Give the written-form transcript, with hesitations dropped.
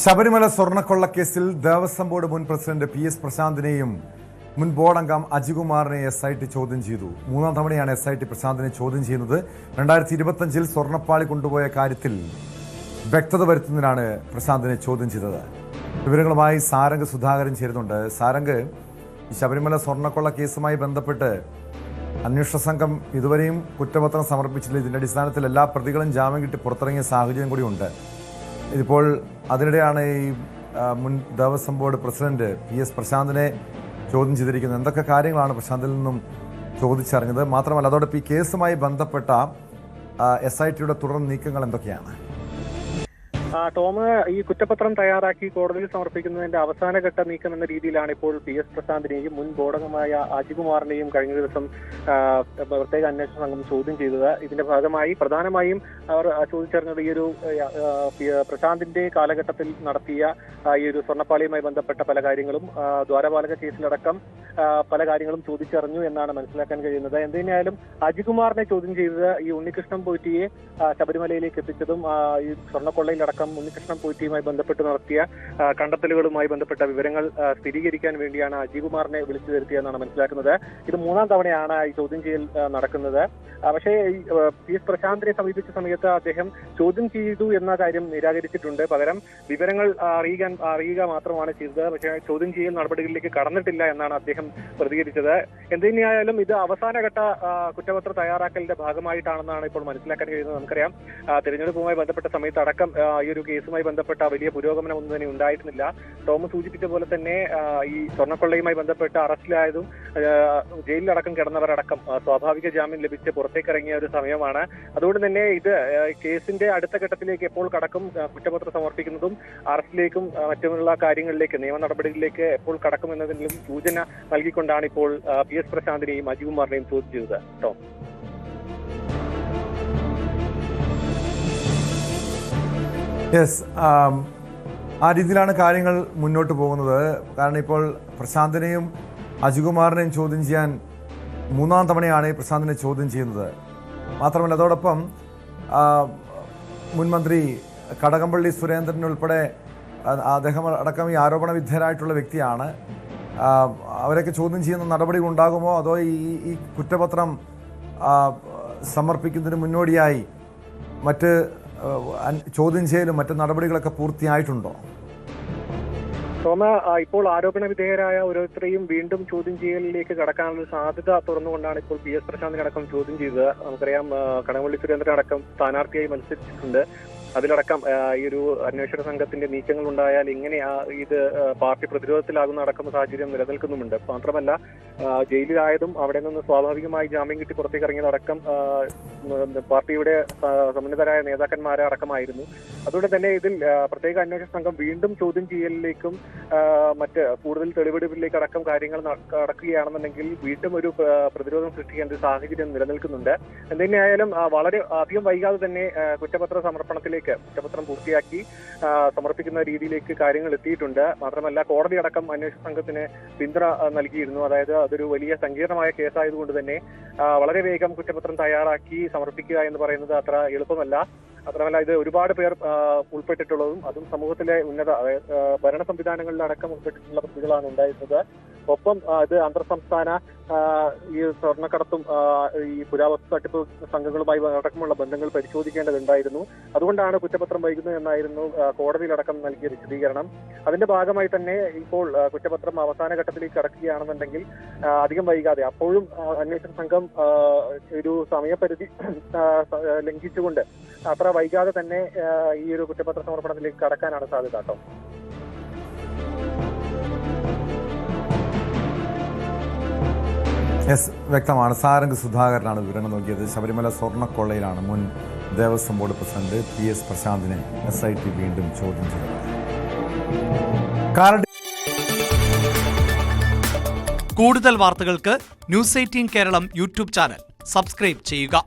Sabarimala സ്വർണ്ണക്കൊള്ളക്കേസിൽ Devaswom board മുൻ president PS പ്രശാന്തിനെയും മുൻ board അംഗം അജികുമാറിനെ SIT ചോദ്യം ചെയ്തു. മൂന്നാം തവണയാണ് SIT പ്രശാന്തിനെ ചോദ്യം ചെയ്യുന്നത്. 2025-ൽ സ്വർണ്ണപ്പാളി കൊണ്ടുപോയ കാര്യത്തിൽ വ്യക്തത വരുത്തുന്നതിനാണ് പ്രശാന്തിനെ ചോദ്യം ചെയ്തത്. വിവരങ്ങളുമായി സാരംഗ് സുധാകരൻ ചേരുന്നുണ്ട്. സാരംഗ്, ഈ ശബരിമല സ്വർണ്ണക്കൊള്ള കേസുമായി ബന്ധപ്പെട്ട് അന്വേഷണ സംഘം ഇതുവരെയും കുറ്റപത്രം സമർപ്പിച്ചില്ല. ഇതിന്റെ അടിസ്ഥാനത്തിൽ എല്ലാ പ്രതികളും ജാമ്യം കിട്ടി പുറത്തിറങ്ങിയ സാഹചര്യം കൂടിയുണ്ട്. ഇതിപ്പോൾ അതിനിടെയാണ് ഈ മുൻ ദേവസ്വം ബോർഡ് പ്രസിഡന്റ് PS പ്രശാന്തിനെ ചോദ്യം ചെയ്തിരിക്കുന്നത്. എന്തൊക്കെ കാര്യങ്ങളാണ് പ്രശാന്തിൽ നിന്നും ചോദിച്ചറിഞ്ഞത്? മാത്രമല്ല, അതോടൊപ്പം ഈ കേസുമായി ബന്ധപ്പെട്ട SITയുടെ തുടർ നീക്കങ്ങൾ എന്തൊക്കെയാണ്? ടോം, ഈ കുറ്റപത്രം തയ്യാറാക്കി കോടതിയിൽ സമർപ്പിക്കുന്നതിന്റെ അവസാനഘട്ട നീക്കം എന്ന രീതിയിലാണ് ഇപ്പോൾ PS പ്രശാന്തിനെയും മുൻ ബോർഡംഗമായ അജികുമാറിനെയും കഴിഞ്ഞ ദിവസം പ്രത്യേക അന്വേഷണ സംഘം ചോദ്യം ചെയ്തത്. ഇതിന്റെ ഭാഗമായി പ്രധാനമായും അവർ ചോദിച്ചറിഞ്ഞത് ഈ ഒരു പ്രശാന്തിന്റെ കാലഘട്ടത്തിൽ നടത്തിയ ഈ ഒരു സ്വർണ്ണപ്പാളിയുമായി ബന്ധപ്പെട്ട പല കാര്യങ്ങളും, ദ്വാരപാലക കേസിലടക്കം പല കാര്യങ്ങളും ചോദിച്ചറിഞ്ഞു എന്നാണ് മനസ്സിലാക്കാൻ കഴിയുന്നത്. എന്തിനായാലും അജികുമാറിനെ ചോദ്യം ചെയ്തത് ഈ ഉണ്ണികൃഷ്ണൻ പോറ്റിയെ ശബരിമലയിലേക്ക് എത്തിച്ചതും ഈ സ്വർണ്ണക്കൊള്ളയിലടക്കം ഉണ്ണികൃഷ്ണൻ പോറ്റിയുമായി ബന്ധപ്പെട്ട് നടത്തിയ കണ്ടെത്തലുകളുമായി ബന്ധപ്പെട്ട വിവരങ്ങൾ സ്ഥിരീകരിക്കാൻ വേണ്ടിയാണ് അജികുമാറിനെ വിളിച്ചു വരുത്തിയെന്നാണ് മനസ്സിലാക്കുന്നത്. ഇത് മൂന്നാം തവണയാണ് ഈ ചോദ്യം ചെയ്യൽ നടക്കുന്നത്. പക്ഷേ PS പ്രശാന്തിനെ സമീപിച്ച സമയത്ത് അദ്ദേഹം ചോദ്യം ചെയ്തു എന്ന കാര്യം നിരാകരിച്ചിട്ടുണ്ട്. പകരം വിവരങ്ങൾ അറിയുക മാത്രമാണ് ചെയ്തത്. പക്ഷേ ചോദ്യം ചെയ്യൽ നടപടികളിലേക്ക് കടന്നിട്ടില്ല എന്നാണ് അദ്ദേഹം പ്രതികരിച്ചത്. എന്തുതന്നെയായാലും ഇത് അവസാനഘട്ട കുറ്റപത്ര തയ്യാറാക്കലിന്റെ ഭാഗമായിട്ടാണെന്നാണ് ഇപ്പോൾ മനസ്സിലാക്കാൻ കഴിയുന്നത്. നമുക്കറിയാം, തെരഞ്ഞെടുപ്പുമായി ബന്ധപ്പെട്ട സമയത്ത് അടക്കം ഈ ഒരു കേസുമായി ബന്ധപ്പെട്ട വലിയ പുരോഗമനം ഒന്നും തന്നെ ഉണ്ടായിരുന്നില്ല. ടോം സൂചിപ്പിച്ച പോലെ തന്നെ ഈ സ്വർണ്ണക്കൊള്ളയുമായി ബന്ധപ്പെട്ട് അറസ്റ്റിലായതും ജയിലിലടക്കം കിടന്നവരടക്കം സ്വാഭാവിക ജാമ്യം ലഭിച്ച് പുറത്തേക്കിറങ്ങിയ ഒരു സമയമാണ്. അതുകൊണ്ട് തന്നെ ഇത് കേസിന്റെ അടുത്ത ഘട്ടത്തിലേക്ക് എപ്പോൾ കടക്കും, കുറ്റപത്രം സമർപ്പിക്കുന്നതും അറസ്റ്റിലേക്കും മറ്റുമുള്ള കാര്യങ്ങളിലേക്ക്, നിയമ നടപടികളിലേക്ക് എപ്പോൾ കടക്കും എന്നതിലും സൂചന നൽകിക്കൊണ്ടാണ് ഇപ്പോൾ PS പ്രശാന്തിനെയും അജികുമാറിനെയും ചോദ്യം ചെയ്തത്. ടോം, ആ രീതിയിലാണ് കാര്യങ്ങൾ മുന്നോട്ട് പോകുന്നത്. കാരണം ഇപ്പോൾ പ്രശാന്തിനെയും അജികുമാറിനെയും ചോദ്യം ചെയ്യാൻ മൂന്നാം തവണയാണ് ഈ പ്രശാന്തിനെ ചോദ്യം ചെയ്യുന്നത്. മാത്രമല്ല, അതോടൊപ്പം മുൻ മന്ത്രി കടകംപള്ളി സുരേന്ദ്രൻ ഉൾപ്പെടെ അദ്ദേഹം അടക്കം ഈ ആരോപണ വിധേയരായിട്ടുള്ള വ്യക്തിയാണ്. അവരൊക്കെ ചോദ്യം ചെയ്യുന്ന നടപടികൾ ഉണ്ടാകുമോ, അതോ ഈ കുറ്റപത്രം സമർപ്പിക്കുന്നതിന് മുന്നോടിയായി മറ്റ് ചോദ്യം ചെയ്യലും മറ്റ് നടപടികളൊക്കെ പൂർത്തിയായിട്ടുണ്ടോ? ടോമ, ഇപ്പോൾ ആരോപണ വിധേയരായ ഓരോരുത്തരെയും വീണ്ടും ചോദ്യം ചെയ്യലിലേക്ക് കടക്കാനുള്ള സാധ്യത തുറന്നുകൊണ്ടാണ് ഇപ്പോൾ PS പ്രശാന്തിനടക്കം ചോദ്യം ചെയ്തത്. നമുക്കറിയാം, കടകംപള്ളി സുരേന്ദ്രൻ അടക്കം സ്ഥാനാർത്ഥിയായി മത്സരിച്ചിട്ടുണ്ട്. അതിലടക്കം ഈ ഒരു അന്വേഷണ സംഘത്തിന്റെ നീക്കങ്ങൾ ഉണ്ടായാൽ ഇങ്ങനെ ഇത് പാർട്ടി പ്രതിരോധത്തിലാകുന്ന അടക്കം സാഹചര്യം നിലനിൽക്കുന്നുമുണ്ട്. മാത്രമല്ല, ജയിലിലായതും അവിടെ നിന്ന് സ്വാഭാവികമായി ജാമ്യം കിട്ടി പുറത്തേക്ക് ഇറങ്ങിയതടക്കം പാർട്ടിയുടെ സമുന്നതരായ നേതാക്കന്മാരെ അടക്കമായിരുന്നു. അതുകൊണ്ട് തന്നെ ഇതിൽ പ്രത്യേക അന്വേഷണ സംഘം വീണ്ടും ചോദ്യം ചെയ്യലിലേക്കും മറ്റ് കൂടുതൽ തെളിവെടുപ്പിലേക്ക് അടക്കം കാര്യങ്ങൾ നടക്കുകയാണെന്നുണ്ടെങ്കിൽ വീണ്ടും ഒരു പ്രതിരോധം സൃഷ്ടിക്കേണ്ട ഒരു സാഹചര്യം നിലനിൽക്കുന്നുണ്ട്. എന്തുതന്നെയായാലും വളരെ അധികം വൈകാതെ തന്നെ കുറ്റപത്രം പൂർത്തിയാക്കി സമർപ്പിക്കുന്ന രീതിയിലേക്ക് കാര്യങ്ങൾ എത്തിയിട്ടുണ്ട്. മാത്രമല്ല, കോടതി അടക്കം അന്വേഷണ സംഘത്തിന് പിന്തുണ നൽകിയിരുന്നു. അതായത് അതൊരു വലിയ സങ്കീർണമായ കേസായതുകൊണ്ട് തന്നെ വളരെ വേഗം കുറ്റപത്രം തയ്യാറാക്കി സമർപ്പിക്കുക എന്ന് പറയുന്നത് അത്ര എളുപ്പമല്ല. മാത്രമല്ല, ഇത് ഒരുപാട് പേർ ഉൾപ്പെട്ടിട്ടുള്ളതും അതും സമൂഹത്തിലെ ഉന്നത ഭരണ സംവിധാനങ്ങളിലടക്കം ഉൾപ്പെട്ടിട്ടുള്ള പ്രതികളാണ് ഉണ്ടായിരുന്നത്. ഒപ്പം ഇത് അന്തർ സംസ്ഥാന ഈ സ്വർണ്ണക്കടത്തും ഈ പുരാവസ്തു തട്ടിപ്പ് സംഘങ്ങളുമായി അടക്കമുള്ള ബന്ധങ്ങൾ പരിശോധിക്കേണ്ടതുണ്ടായിരുന്നു. അതുകൊണ്ടാണ് കുറ്റപത്രം വൈകുന്നത് എന്നായിരുന്നു കോടതിയിലടക്കം നൽകിയ വിശദീകരണം. അതിന്റെ ഭാഗമായി തന്നെ ഇപ്പോൾ കുറ്റപത്രം അവസാന ഘട്ടത്തിലേക്ക് കടക്കുകയാണെന്നുണ്ടെങ്കിൽ അധികം വൈകാതെ, അപ്പോഴും അന്വേഷണ സംഘം ഒരു സമയപരിധി ലംഘിച്ചുകൊണ്ട് അത്ര വൈകാതെ തന്നെ ഈ ഒരു കുറ്റപത്ര സമർപ്പണത്തിലേക്ക് കടക്കാനാണ് സാധ്യത. കേട്ടോ, വ്യക്തമാണ്. സാരംഗ് സുധാകരനാണ് വിവരങ്ങൾ നൽകിയത്. ശബരിമല സ്വർണ്ണക്കൊള്ളയിലാണ് മുൻ ദേവസ്വം ബോർഡ് പ്രസിഡന്റ് PS പ്രശാന്തിനെ SIT വീണ്ടും ചോദ്യം ചെയ്തത്. കൂടുതൽ വാർത്തകൾക്ക് News 18 Keralam YouTube channel subscribe ചെയ്യുക.